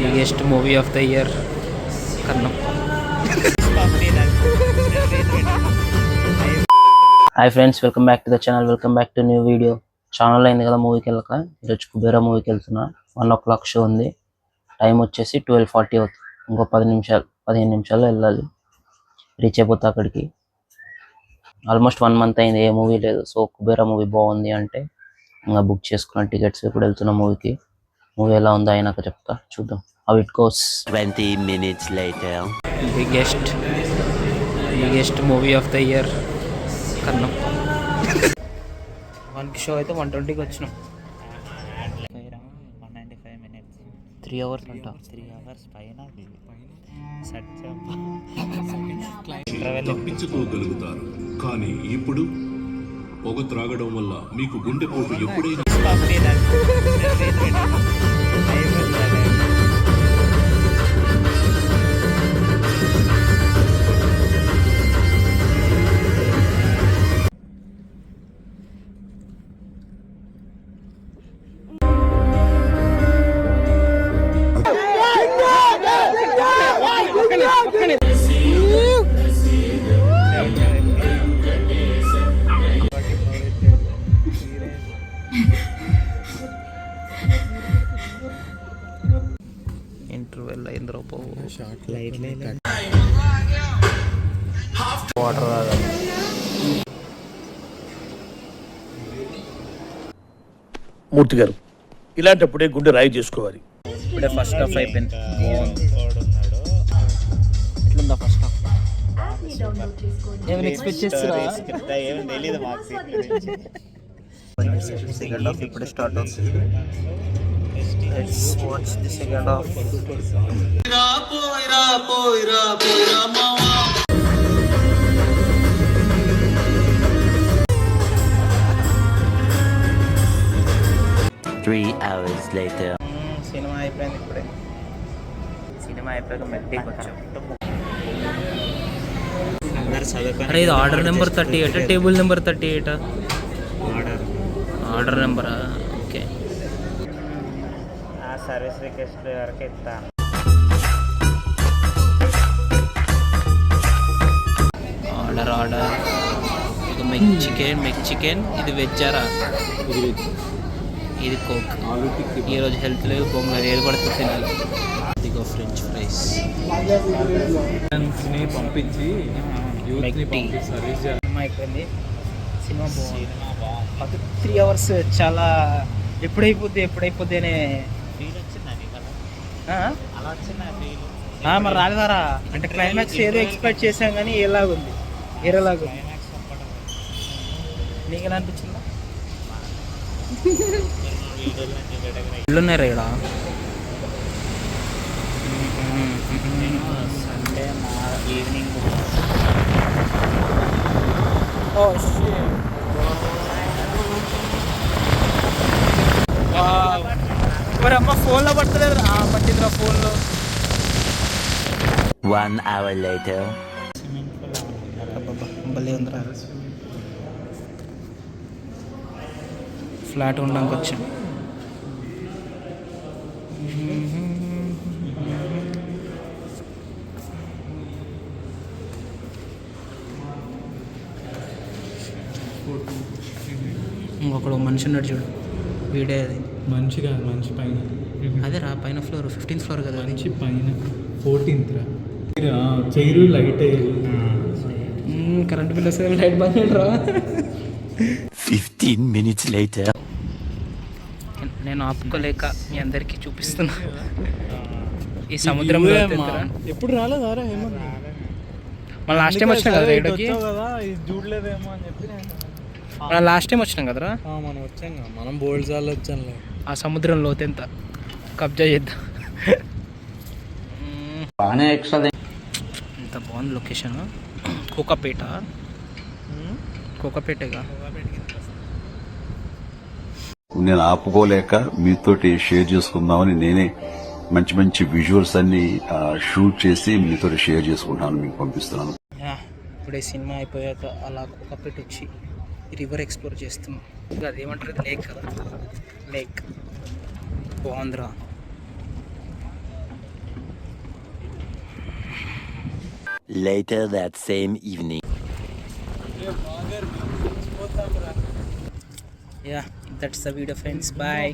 Biggest movie of the year Kannappa. Hi friends, welcome back to the channel, welcome back to new video. Channel అయింది కదా మూవీకి వెళ్ళక. ఈరోజు కుబేరా మూవీకి వెళ్తున్నా. 1 o'clock షో ఉంది. టైం వచ్చేసి 12:40 అవుతుంది. ఇంకో 15 నిమిషాల్లో వెళ్ళాలి. రీచ్ అయిపోతా అక్కడికి. ఆల్మోస్ట్ 1 month అయింది, ఏ మూవీ లేదు. సో కుబేరా మూవీ బాగుంది అంటే ఇంకా బుక్ చేసుకున్న టికెట్స్. ఇప్పుడు వెళ్తున్న మూవీకి. మూవీ ఎలా ఉందో అయినాక చెప్తా, చూద్దాం how it goes. 20 minutes later. Biggest movie of the year Kannappa. 1 show అయితే 120కి వచ్చినాం. 195 minutes. 3 hours అంట. 3 hours పైన తప్పించుకోగలుగుతారు. కానీ ఇప్పుడు పొగ త్రాగడం వల్ల మీకు గుండెపోటు ఎప్పుడైనా ఇంటర్వెల్ అయిందిరా బాబు. వాటర్ తాగాలి. మూర్తి గారు, ఇలాంటప్పుడే గుండె రాయి చేసుకోవాలి. ఇప్పుడే ఫస్ట్ హాఫ్ అయిపోయింది. ఎట్లుందా ఫస్ట్ హాఫ్? ఏమైనా ఎక్స్పెక్ట్ చేస్తున్నా? సెకండ్ హాఫ్ ఇప్పుడే స్టార్ట్ అవుతుంది. Let's watch the second half. 3 hours later. Cinema అయిపోయింది ఇప్పుడే. సినిమా అయిపోయాక మెట్టికి వచ్చాం. అరే ఇది order number 38, table number 38. Order నెంబరా? ఓకే. సర్వీస్ రిక్వెస్ట్ వరకు ఇస్తా. ఆర్డర్ ఇది మెక్సికన్. ఇది వెజ్జారా? ఇది కోక్. ఈరోజు హెల్త్ లేదు, పొంగల్ ఏది పడుతుంది తినాలి. ఇదిగో ఫ్రెంచ్ ఫ్రైస్ పంపించి సినిమా అయిపోయింది. సినిమా బాగుంది. 3 hours చాలా ఎప్పుడైపోద్ది అనే ఫీల్ వచ్చిందని కదా. అలా వచ్చిందా ఫీల్? మరి రాలేదారా? అంటే క్లైమాక్స్ ఏదో ఎక్స్పెక్ట్ చేసాం కానీ ఏలాగుంది, ఏరేలాగుంది. నీకు ఎలా అనిపించిందా? ఇల్లున్నారా ఇక్కడ? సండే ఈవినింగ్ మరి అమ్మ ఫోన్లో పడతలేదు. పట్టిందిరా ఫోన్లో. 1 hour later. భలే ఉందిరా. ఫ్లాట్ ఉండడానికి వచ్చాం. ఇంకొకడు మనిషి ఉన్నాడు చూడు, వీడే. అది మంచిగా మంచి పైన అదే రా, పైన ఫ్లోర్ 15th floor కదా. మంచి పైన 14th రా. చైరు లైట్ కరెంట్ బిల్ వస్తే లైట్ బంద్ రా. 15 minutes later. నేను ఆపుకోలేక మీ అందరికీ చూపిస్తున్నా ఈ సముద్రంలో. ఎప్పుడు రాలేదారా? ఏమన్నా మళ్ళీ లాస్ట్ టైం వచ్చినాం కదా రైడ్కి. చూడలేదేమో అని చెప్పి మనం లాస్ట్ టైం వచ్చినాం కదరా. మనం వచ్చాం, మనం బోల్డ్ సార్లు వచ్చాంలే. ఆ సముద్రం లోతెంత కబ్జా చేద్దాం. ఎంత బాగుంది లొకేషన్. కోకాపేటగా. నేను ఆపుకోలేక మీతోటి షేర్ చేసుకుందామని నేనే మంచి మంచి విజువల్స్ అన్ని షూట్ చేసి మీతో షేర్ చేసుకుంటాను, మీకు పంపిస్తున్నాను. ఇప్పుడే సినిమా అయిపోయాక అలా కోకాపేట వచ్చి రివర్ ఎక్స్ప్లోర్ చేస్తున్నాం. అదేమంటారు, లేక్ కదా, లేక్. బాగుందిరా. Later that same evening. Yeah, that's the video, friends. Bye.